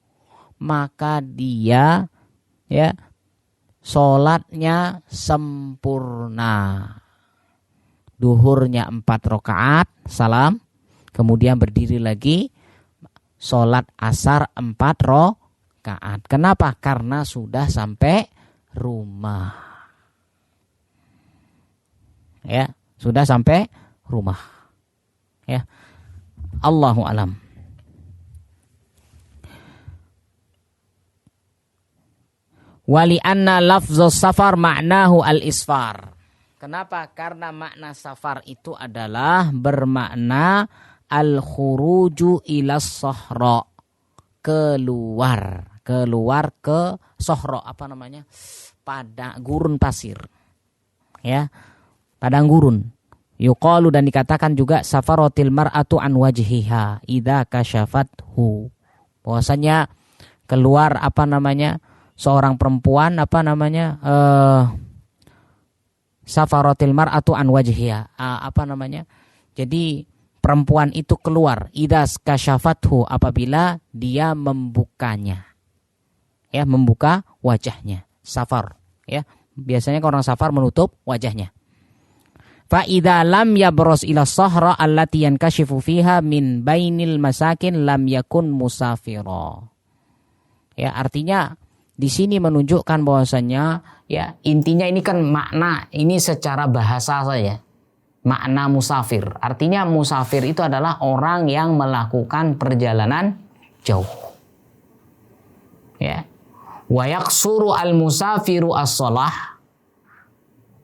maka dia sholatnya sempurna. Duhurnya 4 rakaat, salam, kemudian berdiri lagi, sholat asar 4 rakaat. Kenapa? Karena sudah sampai rumah. Ya, sudah sampai rumah. Ya, Allahu a'lam. Wali anna lafzus safar ma'nahu al-isfar. Kenapa? Karena makna safar itu adalah bermakna al-khuruju ila sohro, keluar ke sohro, pada gurun pasir, ya, padang gurun. Yuqalu, dan dikatakan juga safarotil mar'atu an wajhiha idza kasyafathu, bahwasanya keluar seorang perempuan safarotil mar'atu an wajhiha, jadi perempuan itu keluar idza kasyafathu, apabila dia membukanya, ya, membuka wajahnya. Safar, ya, biasanya orang safar menutup wajahnya. Fa idza lam yabros ila sahra allati yankashifu fiha min bainil masakin lam yakun musafira. Ya, artinya di sini menunjukkan bahwasanya, ya, intinya ini kan makna ini secara bahasa saja. Makna musafir, artinya musafir itu adalah orang yang melakukan perjalanan jauh. Ya. Wa yaqsuru al-musafiru as-shalah,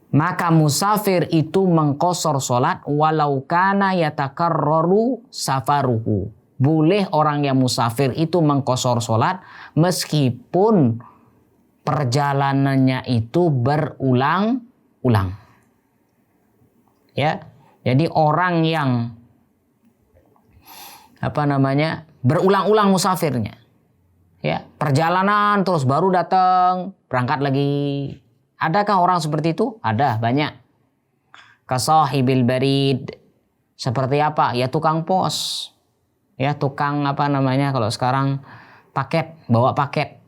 maka musafir itu mengqosor salat walau kana yatakarraru safaruhu. Boleh orang yang musafir itu mengqosor salat meskipun perjalanannya itu berulang-ulang. Ya. Jadi orang yang berulang-ulang musafirnya, ya, perjalanan terus baru datang, berangkat lagi. Adakah orang seperti itu? Ada, banyak. Kasahibil barid. Seperti apa? Ya, tukang pos. Ya, tukang kalau sekarang bawa paket.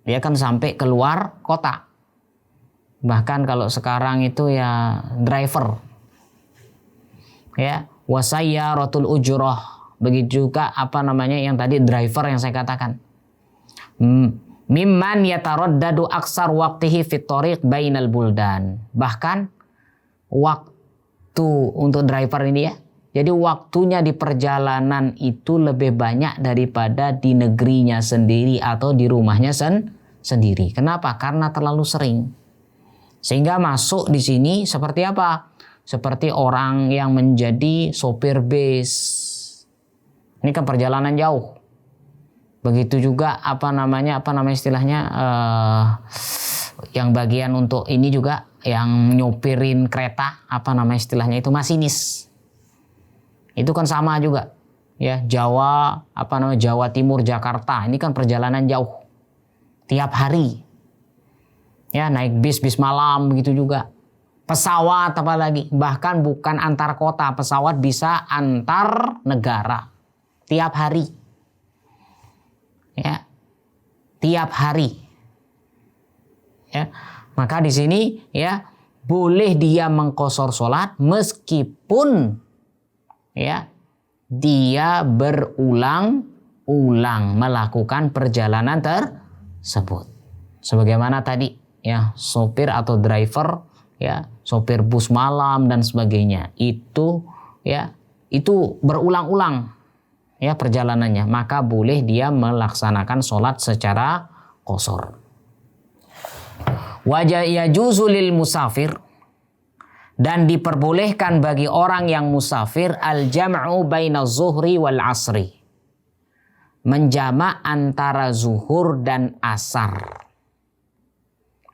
Dia kan sampai keluar kota. Bahkan kalau sekarang itu ya driver. Ya, wasayyaratul ujrah. Begitu juga yang tadi driver yang saya katakan. Mimman yataraddadu aksar waqtihi fit thariq bainal buldan. Bahkan waktu untuk driver ini, ya, jadi waktunya di perjalanan itu lebih banyak daripada di negerinya sendiri atau di rumahnya sendiri. Kenapa? Karena terlalu sering. Sehingga masuk di sini seperti apa? Seperti orang yang menjadi sopir bis. Ini kan perjalanan jauh. Begitu juga istilahnya yang bagian untuk ini juga yang nyopirin kereta, istilahnya itu masinis. Itu kan sama juga. Ya, Jawa Timur Jakarta, ini kan perjalanan jauh. Tiap hari. Ya, naik bis malam begitu juga. Pesawat apalagi, bahkan bukan antar kota, pesawat bisa antar negara. Tiap hari. Ya, tiap hari. Ya. Maka di sini ya boleh dia mengqashar salat meskipun ya dia berulang-ulang melakukan perjalanan tersebut. Sebagaimana tadi ya sopir atau driver ya, sopir bus malam dan sebagainya. Itu ya itu berulang-ulang ya perjalanannya, maka boleh dia melaksanakan sholat secara qashar. Wa yajuzu lil musafir, dan diperbolehkan bagi orang yang musafir al-jam'u baina zuhri wal asri, menjamak antara zuhur dan asar.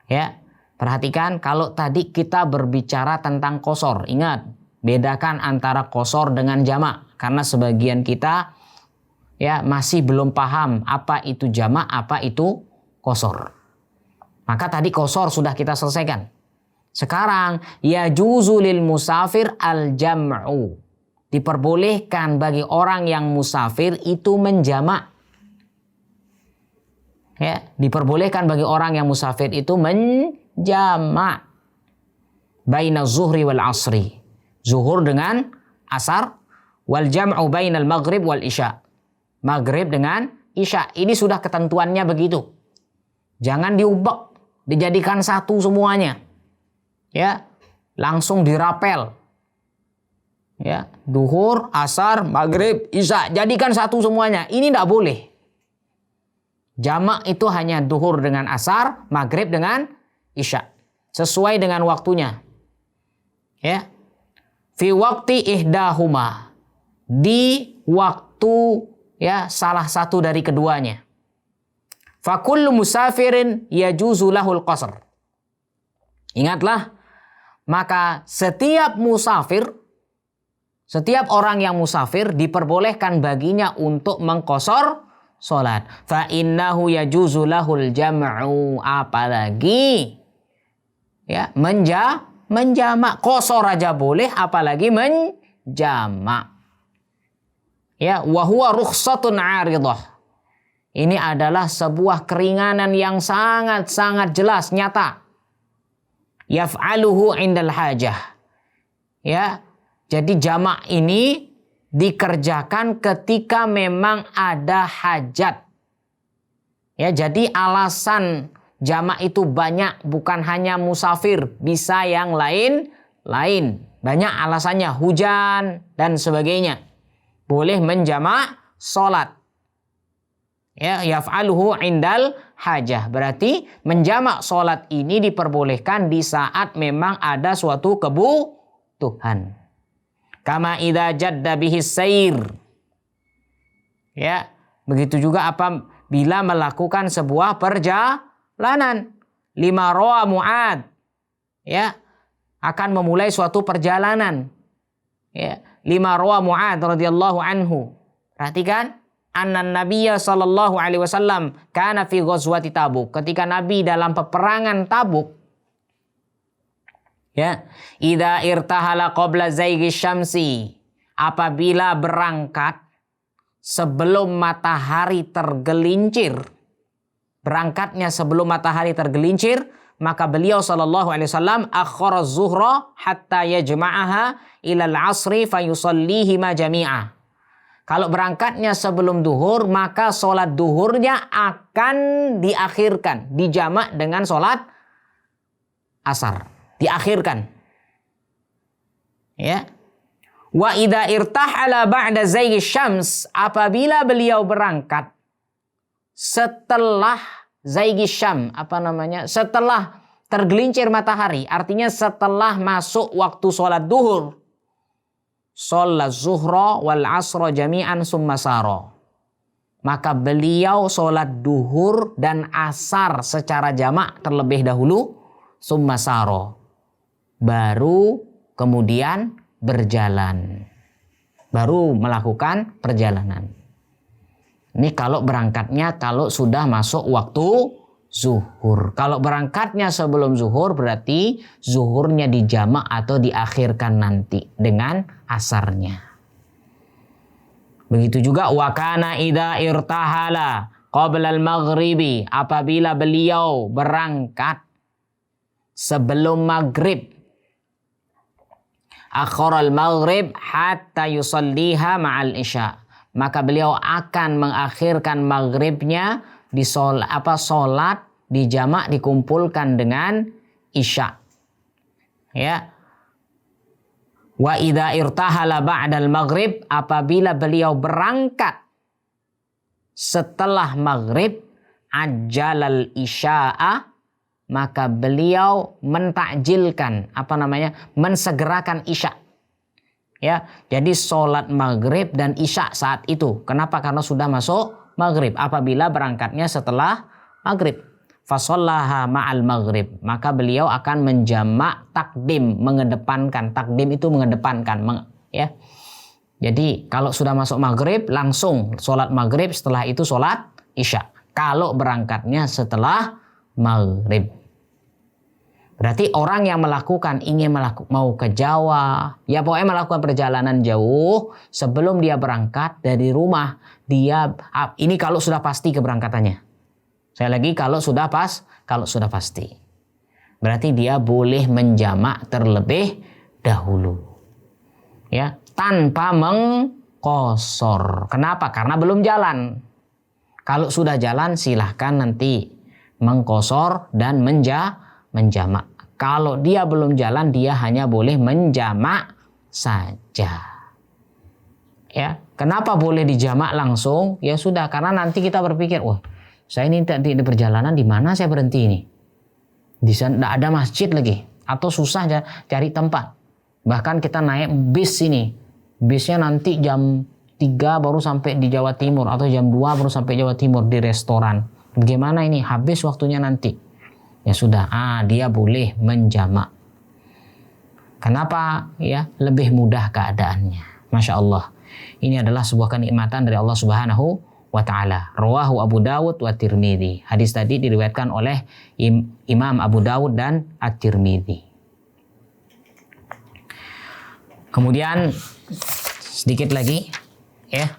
Ya, perhatikan kalau tadi kita berbicara tentang qashar, ingat bedakan antara qashar dengan jamak, karena sebagian kita ya masih belum paham apa itu jamak, apa itu qashar. Maka tadi qashar sudah kita selesaikan. Sekarang yajuzu lil musafir al-jam'u, diperbolehkan bagi orang yang musafir itu menjamak. Ya, diperbolehkan bagi orang yang musafir itu menjamak baina zuhri wal asri, zuhur dengan asar, wal jam'u bainal maghrib wal isya, maghrib dengan isya. Ini sudah ketentuannya begitu. Jangan diubek, dijadikan satu semuanya. Ya, langsung dirapel. Ya, duhur, asar, maghrib, isya, jadikan satu semuanya. Ini tidak boleh. Jamak itu hanya duhur dengan asar, maghrib dengan isya, sesuai dengan waktunya. Ya, fi waqti ihdahuma, di waktu ya salah satu dari keduanya. Fa kullu musafirin yajuzu lahul qasr. Ingatlah, maka setiap musafir, setiap orang yang musafir diperbolehkan baginya untuk mengqashar salat. Fa innahu yajuzu lahul jam'u, apalagi ya menjamak. Qashar aja boleh, apalagi menjamak. Ya, wa huwa rukhsatun 'aridah. Ini adalah sebuah keringanan yang sangat-sangat jelas, nyata. Yaf'aluhu 'indal hajah. Ya, jadi jamak ini dikerjakan ketika memang ada hajat. Ya, jadi alasan jamak itu banyak, bukan hanya musafir, bisa yang lain-lain. Banyak alasannya, hujan dan sebagainya. Boleh menjamak salat. Ya, yaf'aluhu 'indal hajah. Berarti menjamak salat ini diperbolehkan di saat memang ada suatu kebutuhan. Kama idza jadda bihis sair. Ya, begitu juga apabila melakukan sebuah perjalanan. Lima roa Mu'ad. Ya, akan memulai suatu perjalanan. Ya, lima roa Mu'ad radhiyallahu anhu. Perhatikan, anna Nabiyya sallallahu alaihi wasallam kana fi ghazwati Tabuk. Ketika Nabi dalam peperangan Tabuk, ya, idza irtahala qabla zaighi syamsi, apabila berangkat sebelum matahari tergelincir, berangkatnya sebelum matahari tergelincir, maka beliau sallallahu alaihi wasallam akhara zuhra hatta yajma'aha ila al-'asri fayusallihi ma jami'a. Kalau berangkatnya sebelum duhur, maka sholat duhurnya akan diakhirkan, dijamak dengan sholat asar. Diakhirkan. Ya. Wa idza irtahala ba'da zaighi syams, apabila beliau berangkat setelah zaighi syam, setelah tergelincir matahari, artinya setelah masuk waktu sholat duhur, sholat zuhra wal asra jami'an summa sara, maka beliau sholat duhur dan asar secara jamak terlebih dahulu, summa sara, baru kemudian berjalan, baru melakukan perjalanan. Ini kalau berangkatnya kalau sudah masuk waktu zuhur. Kalau berangkatnya sebelum zuhur, berarti zuhurnya dijamak atau diakhirkan nanti dengan asarnya. Begitu juga wakana idza irtahala qabla al-maghribi, apabila beliau berangkat sebelum maghrib. Akhiral maghrib hatta yusalliha ma'al isya. Maka beliau akan mengakhirkan maghribnya di solat di jamak dikumpulkan dengan isya. Ya. Wa idza irtahala ba'dal maghrib, apabila beliau berangkat setelah maghrib, ajjalal isya'a, maka beliau mentakjilkan, mensegerakan isya. Ya, jadi sholat maghrib dan isya saat itu. Kenapa? Karena sudah masuk maghrib. Apabila berangkatnya setelah maghrib, fasollaha ma'al maghrib, maka beliau akan menjamak takdim, mengedepankan. Takdim itu mengedepankan, ya. Jadi kalau sudah masuk maghrib langsung sholat maghrib, setelah itu sholat isya. Kalau berangkatnya setelah maghrib. Berarti orang yang mau ke Jawa, ya pokoknya melakukan perjalanan jauh, sebelum dia berangkat dari rumah, ini kalau sudah pasti keberangkatannya. Saya lagi kalau sudah pasti. Berarti dia boleh menjamak terlebih dahulu. Ya, tanpa mengqashar. Kenapa? Karena belum jalan. Kalau sudah jalan silahkan nanti mengqashar dan menjamak. Kalau dia belum jalan, dia hanya boleh menjamak saja. Ya, kenapa boleh dijamak langsung? Ya sudah, karena nanti kita berpikir, wah, saya ini di perjalanan di mana saya berhenti ini? Di sana tidak ada masjid lagi, atau susah cari tempat. Bahkan kita naik bis ini, bisnya nanti jam 3 baru sampai di Jawa Timur, atau jam 2 baru sampai Jawa Timur di restoran. Bagaimana ini? Habis waktunya nanti. Ya sudah, dia boleh menjamak. Kenapa? Ya, lebih mudah keadaannya. Masya Allah. Ini adalah sebuah kenikmatan dari Allah Subhanahu wa Ta'ala. Rawahu Abu Dawud wa Tirmidzi. Hadis tadi diriwayatkan oleh Imam Abu Dawud dan At-Tirmidzi. Kemudian sedikit lagi, ya.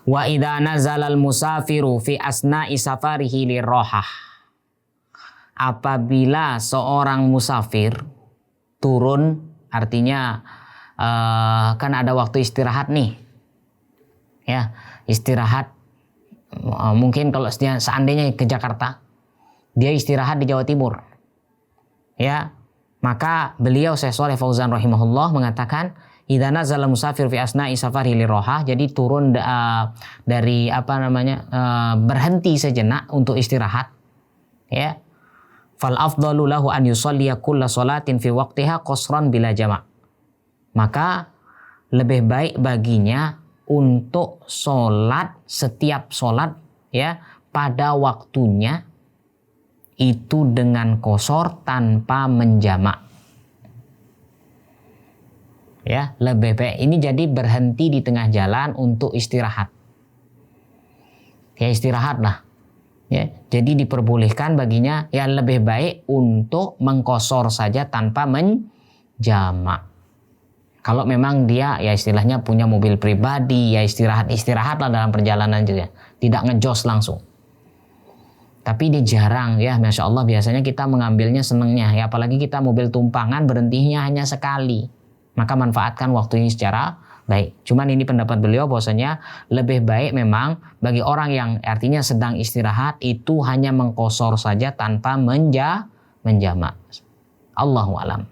Wa idza nazala al-musafiru fi asna'i safarihi lirahah. Apabila seorang musafir turun, artinya kan ada waktu istirahat nih, ya, istirahat. Mungkin kalau seandainya ke Jakarta, dia istirahat di Jawa Timur, ya, maka beliau Syekh Shalih Fauzan rahimahullah mengatakan, idza nazala musafir fi asna'i safari lirahah, jadi turun dari berhenti sejenak untuk istirahat, ya. Fal afdalu lahu an yusalliya kulla salatin fi waqtiha qasran bila jama'. Maka lebih baik baginya untuk setiap solat, ya, pada waktunya itu dengan qasar tanpa menjamak. Ya, lebih baik ini jadi berhenti di tengah jalan untuk istirahat. Ya, istirahatlah. Ya, jadi diperbolehkan baginya yang lebih baik untuk mengqashar saja tanpa menjamak. Kalau memang dia ya istilahnya punya mobil pribadi, ya istirahatlah dalam perjalanan juga, tidak ngejos langsung. Tapi dia jarang, ya, Masya Allah, biasanya kita mengambilnya senengnya, ya, apalagi kita mobil tumpangan berhentinya hanya sekali. Maka manfaatkan waktu ini secara baik. Cuman ini pendapat beliau bahwasanya lebih baik memang bagi orang yang artinya sedang istirahat itu hanya mengqashar saja tanpa menjamak. Allahu a'lam.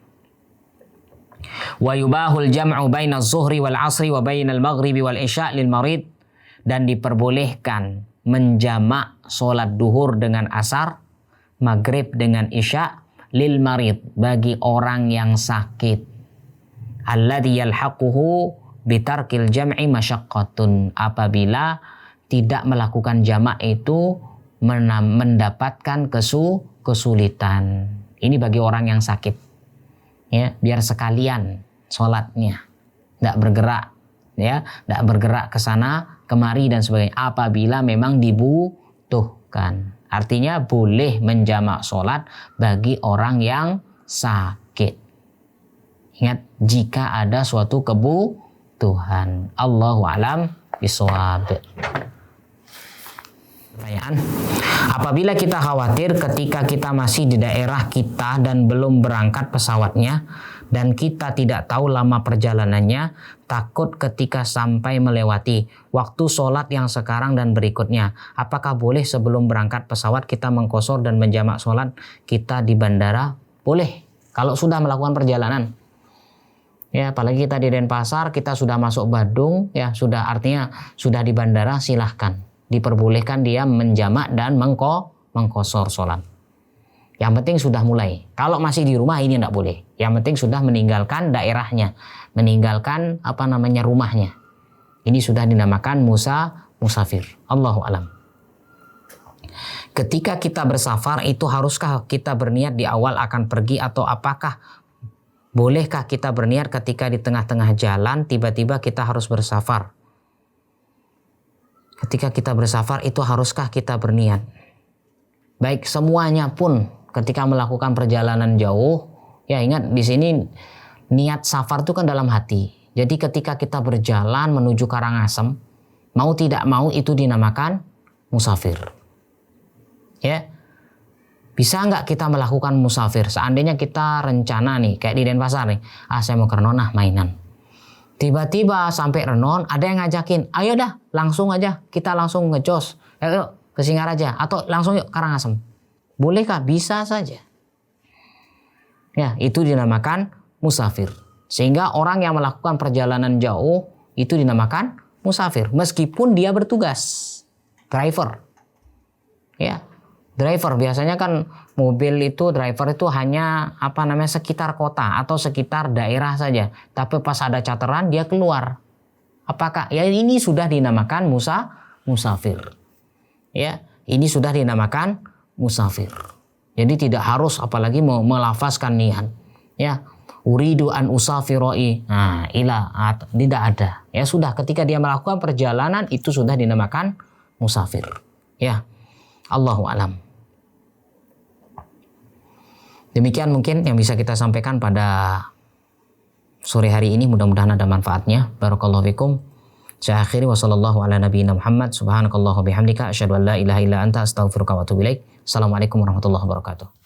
Wa yubahul jam'u baina az-zuhri wal 'ashri wa baina al-maghribi wal isya' lil marid, dan diperbolehkan menjamak salat duhur dengan asar, maghrib dengan isya' lil marid, bagi orang yang sakit. Alladhi yalhaquhu bitarkil jam'i masyaqqatun, apabila tidak melakukan jamak itu mendapatkan kesulitan. Ini bagi orang yang sakit, ya, biar sekalian sholatnya, tidak bergerak, ya, tidak bergerak ke sana kemari dan sebagainya. Apabila memang dibutuhkan, artinya boleh menjamak sholat bagi orang yang sakit. Ingat, jika ada suatu kebutuhan. Allahu a'lam bishawab. Pertanyaan. Apabila kita khawatir ketika kita masih di daerah kita dan belum berangkat pesawatnya, dan kita tidak tahu lama perjalanannya, takut ketika sampai melewati waktu sholat yang sekarang dan berikutnya, apakah boleh sebelum berangkat pesawat kita mengqashar dan menjamak sholat kita di bandara? Boleh, kalau sudah melakukan perjalanan. Ya, apalagi kita di Denpasar, kita sudah masuk Badung, ya sudah, artinya sudah di bandara, silahkan. Diperbolehkan dia menjamak dan mengqashar sholat. Yang penting sudah mulai. Kalau masih di rumah ini tidak boleh. Yang penting sudah meninggalkan daerahnya, meninggalkan rumahnya. Ini sudah dinamakan musafir. Allahu alam. Ketika kita bersafar itu haruskah kita berniat di awal akan pergi, atau apakah bolehkah kita berniat ketika di tengah-tengah jalan tiba-tiba kita harus bersafar? Ketika kita bersafar itu haruskah kita berniat? Baik, semuanya pun ketika melakukan perjalanan jauh, ya ingat di sini niat safar itu kan dalam hati. Jadi ketika kita berjalan menuju Karangasem, mau tidak mau itu dinamakan musafir. Ya, bisa nggak kita melakukan musafir? Seandainya kita rencana nih, kayak di Denpasar nih, saya mau ke Renon mainan. Tiba-tiba sampai Renon, ada yang ngajakin, ayo dah langsung aja, kita langsung ngejos, ayo ke Singaraja, atau langsung yuk Karangasem. Bolehkah? Bisa saja. Ya, itu dinamakan musafir. Sehingga orang yang melakukan perjalanan jauh itu dinamakan musafir, meskipun dia bertugas, driver. Ya, driver biasanya kan mobil itu driver itu hanya sekitar kota atau sekitar daerah saja. Tapi pas ada charteran dia keluar. Apakah ya ini sudah dinamakan musafir? Ya, ini sudah dinamakan musafir. Jadi tidak harus apalagi mau melafazkan niat. Ya, uridu an usafiroi. Nah, tidak ada. Ya sudah, ketika dia melakukan perjalanan itu sudah dinamakan musafir. Ya. Allahu alam. Demikian mungkin yang bisa kita sampaikan pada sore hari ini, mudah-mudahan ada manfaatnya. Barakallahu fikum. Saya akhiri wa sallallahu ala nabiyyina Muhammad subhanakallahu bihamdika asyhadu an la ilaha illa anta astaghfiruka wa atubu ilaik. Assalamualaikum warahmatullahi wabarakatuh.